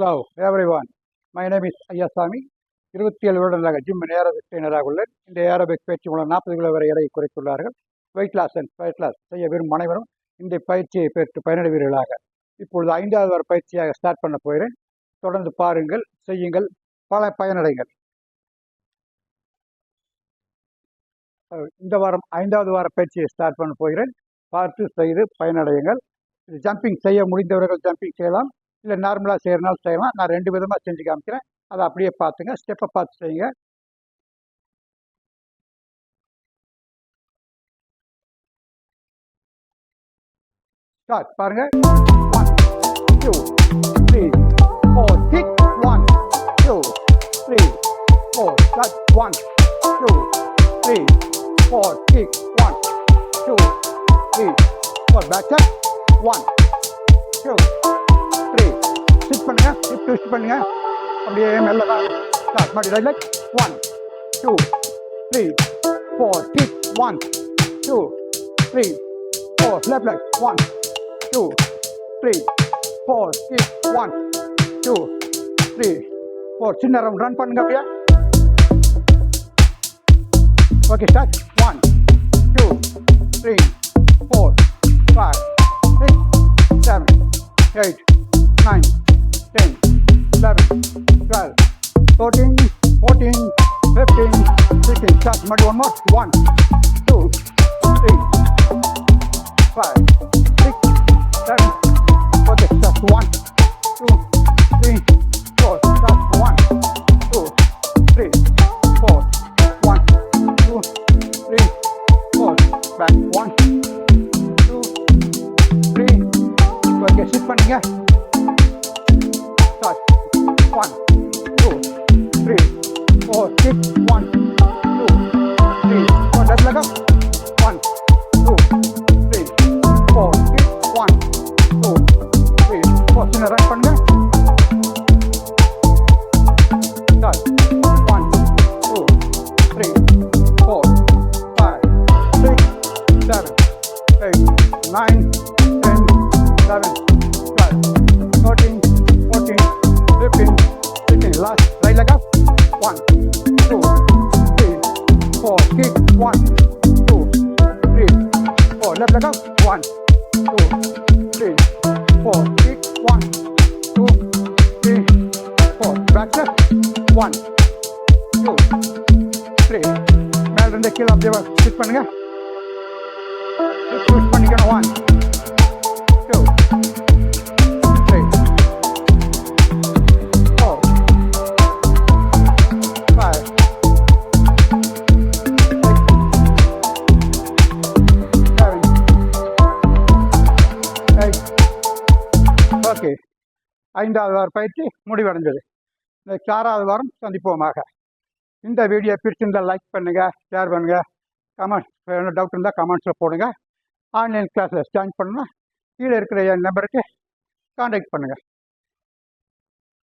Hello everyone, my name is Ayyasamy. 27 வருடங்களாக gym aerobic ட்ரெயினராக உள்ளேன். இந்த ஏரோபிக் பயிற்சி மூலம் 40 கிலோ வரை எடையை குறைத்துள்ளார்கள். Weight loss and fat loss செய்ய விரும்பும் அனைவரும் இந்த பயிற்சியை பெற்று பயனடைவீர்களாக. இப்பொழுது 5வது வார பயிற்சியாக ஸ்டார்ட் பண்ண போகிறேன். தொடர்ந்து பாருங்கள், செய்யுங்கள், பல பயனடைங்கள். இந்த வாரம் 5வது வார பயிற்சியை ஸ்டார்ட் பண்ண போகிறேன். பார்த்து செய்து பயனடையுங்கள். இது ஜம்பிங் செய்ய முடிந்தவர்கள் ஜம்பிங் செய்யலாம், இல்லை நார்மலாக செய்கிறனால செய்யலாம். நான் 2 விதமாக செஞ்சு காமிக்கிறேன். அதை அப்படியே பார்த்துங்க, ஸ்டெப்பை பார்த்து செய்யுங்க. ஸ்டார்ட் பாருங்க. 1 2 3 4 kick 1 2 3 4 start 1 2 3 4 kick 1 2 3 4 back step 1 2 3 stitch பண்ணுங்க, ஹிப் ட்விஸ்ட் பண்ணுங்க. அப்படியே மெல்ல தான் ஸ்டார்ட் ಮಾಡಿ right leg 1 2 3 4 kick 1 2 3 4 left leg 1 2 3 4 kick 1 2 3 4 சின்ன ரவுண்ட் ரன் பண்ணுங்க அப்படியே. Okay start 1 2 3 4 5 6 7 8 9 10 11 12 13 14 15 16 start muddy one more 1 2 3 5 6 7 okay start 1 2 3 4 start 1 2 3 4 1 2 3 4 back 1 2 3 okay sit பண்ணுங்க. Start 1 2 3 4 kick 1 2 3 4 left leg up 1 2 3 4 kick 1 2 3 4 சின்ன ரன் பண்ணுங்க. Start 1 2 3 4 5 6 7 8 9 10 11 12 13 14 15 16 last right leg up 1 2 3 4 kick 1 2 3 4 left leg up 1 2 3 4 kick 1 2 3 4 back step 1 2 3 மேல இருந்து கீழே அப்படியே stitch பண்ணுங்க. Stitch பண்ணிக்கணும். 1 2 3 4 5 6 7 8 okay. 5வது வார பயிற்சி முடிவடைஞ்சது. இந்த 6வது வாரம் சந்திப்போமாக. இந்த வீடியோ பிடிச்சிருந்தால் லைக் பண்ணுங்கள், ஷேர் பண்ணுங்கள், கமெண்ட்ஸ் டவுட் இருந்தால் கமெண்ட்ஸில் போடுங்க. ஆன்லைன் கிளாஸில் ஜாயின் பண்ணணும்னா கீழே இருக்கிற என் நம்பருக்கு கான்டாக்ட் பண்ணுங்கள்.